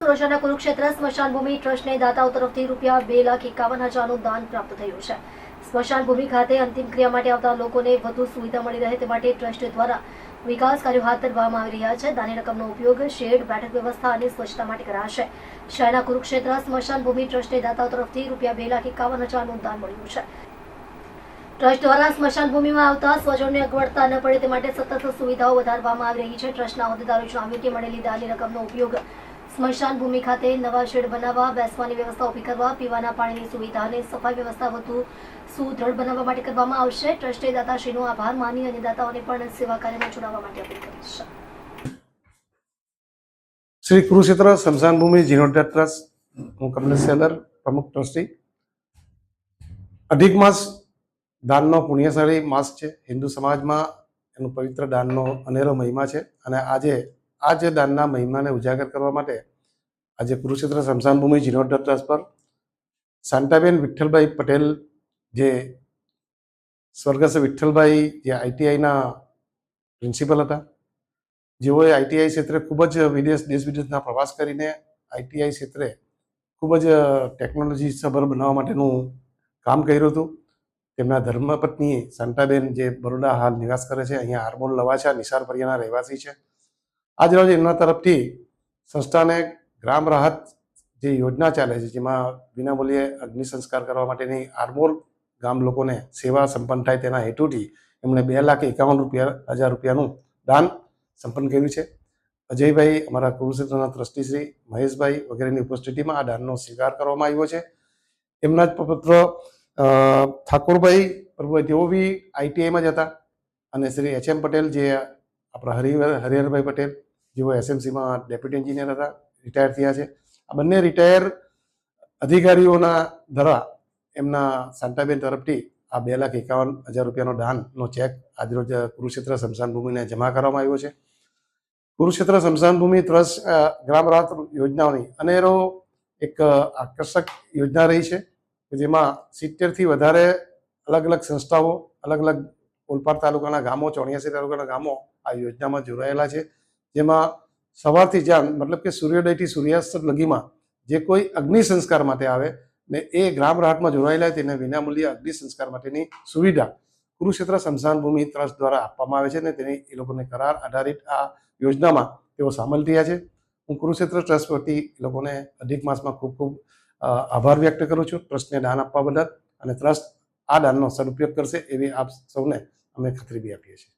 સુરતના કુરુક્ષેત્ર સ્મશાન ભૂમિ ટ્રસ્ટને દાતાઓ તરફથી ₹2,51,000નું દાન પ્રાપ્ત થયું છે। સ્મશાન ભૂમિ ખાતે અંતિમ ક્રિયા માટે આવતા લોકોને વધુ સુવિધા મળી રહે તે માટે ટ્રસ્ટ દ્વારા વિકાસ કાર્યો હાથ ધરવામાં આવી રહ્યા છે। દાનની રકમનો ઉપયોગ શેડ, બેઠક વ્યવસ્થા અને સ્વચ્છતા માટે કરાશે। શહેરના કુરુક્ષેત્ર સ્મશાન ભૂમિ ટ્રસ્ટને દાતાઓ તરફથી ₹2,51,000નું દાન મળ્યું છે। ટ્રસ્ટ દ્વારા સ્મશાન ભૂમિમાં આવતા સ્વજનોને અગવડતા ન પડે તે માટે સતત સુવિધાઓ વધારવામાં આવી રહી છે। ટ્રસ્ટના હોદ્દેદારોએ જણાવ્યું કે મળેલી દાનની રકમનો ઉપયોગ સ્મશાન ભૂમિ ખાતે નવા શેડ બનાવવા, બેસવાની વ્યવસ્થા ઊભી કરવા, પીવાના પાણીની સુવિધા અને સફાઈ વ્યવસ્થા વધુ સુદૃઢ બનાવવા માટે કરવામાં આવશે। ટ્રસ્ટે દાતાશ્રીનો આભાર માની અને દાતાઓને પણ સેવા કાર્યમાં જોડાવા માટે અપીલ કરી છે। શ્રી કુરુક્ષેત્ર સ્મશાન ભૂમિ જીર્ણોદ્ધાર ટ્રસ્ટ, હું કમલેશ સેલર, પ્રમુખ ટ્રસ્ટી। અધિક માસ દાનનો પુણ્યશાળી માસ છે। હિન્દુ સમાજમાં એનું પવિત્ર દાનનો અનેરો મહિમા છે અને આજે આ જે દાનના મહિમાને ઉજાગર કરવા માટે આજે કુરુક્ષેત્ર સ્મશાન ભૂમિ જીર્ણોદ્ધાર ટ્રસ્ટ પર શાંતાબેન વિઠ્ઠલભાઈ પટેલ, જે સ્વર્ગસ્થ વિઠ્ઠલભાઈ જે આઈટીઆઈના પ્રિન્સિપલ હતા, જેઓએ આઈટીઆઈ ક્ષેત્રે ખૂબ જ દેશ વિદેશના પ્રવાસ કરીને આઈટીઆઈ ક્ષેત્રે ખૂબ જ ટેકનોલોજી સભર બનાવવા માટેનું કામ કર્યું હતું। તેમના ધર્મપત્ની શાંતાબેન, જે બરોડા હાલ નિવાસ કરે છે, અહીંયા આરમોલ લવાછા નિસાર ફળિયાના રહેવાસી છે। આજ રોજ એમના તરફથી સંસ્થાને ગ્રામ રાહત જે યોજના ચાલે છે, જેમાં વિનામૂલ્યે અગ્નિ સંસ્કાર કરવા માટેની આરમોલ ગામ લોકોને સેવા સંપન્ન થાય તેના હેતુથી એમણે ₹2,51,000નું દાન સંપન્ન કર્યું છે। અજયભાઈ, અમારા કુરુક્ષેત્રના ટ્રસ્ટીશ્રી મહેશભાઈ વગેરેની ઉપસ્થિતિમાં આ દાનનો સ્વીકાર કરવામાં આવ્યો છે। એમના જ પુત્ર ઠાકોરભાઈ પ્રભુભાઈ, તેઓ બી આઈટીઆઈમાં જ હતા, અને શ્રી એચ.એમ. પટેલ, જે આપણા હરિહરભાઈ પટેલ, જેઓ એસએમસીમાં ડેપ્યુટી એન્જિનિયર હતા, રિટાયર થયા છે। આ બંને રિટાયર અધિકારીઓના દ્વારા એમના શાંતાબેન તરફથી આ ₹2,51,000નો દાનનો ચેક આજરોજ કુરુક્ષેત્ર સ્મશાન ભૂમિને જમા કરવામાં આવ્યો છે। કુરુક્ષેત્ર સ્મશાન ભૂમિ ટ્રસ્ટ ગ્રામ રાહત યોજનાઓની અનેરો એક આકર્ષક યોજના રહી છે, કે જેમાં 70થી વધારે અલગ અલગ સંસ્થાઓ, અલગ અલગ ઓલપાડ તાલુકાના ગામો, 84 તાલુકાના ગામો આ યોજનામાં જોડાયેલા છે। જેમાં સવારથી જ્યાં મતલબ કે સૂર્યોદયથી સૂર્યાસ્ત લગીમાં જે કોઈ અગ્નિ સંસ્કાર માટે આવે ને એ ગ્રામ રાહતમાં જોડાયેલા તેને વિનામૂલ્ય અગ્નિ સંસ્કાર માટેની સુવિધા કુરુક્ષેત્ર સ્મશાન ભૂમિ ટ્રસ્ટ દ્વારા આપવામાં આવે છે, ને તેની એ લોકોને કરાર આધારિત આ યોજનામાં તેઓ સામેલ થયા છે। હું કુરુક્ષેત્ર ટ્રસ્ટ વતી એ લોકોને અધિક માસમાં ખૂબ ખૂબ આભાર વ્યક્ત કરું છું, ટ્રસ્ટને દાન આપવા બદલ, અને ટ્રસ્ટ આ દાનનો સદુપયોગ કરશે એવી આપ સૌને અમે ખાતરી બી આપીએ છીએ।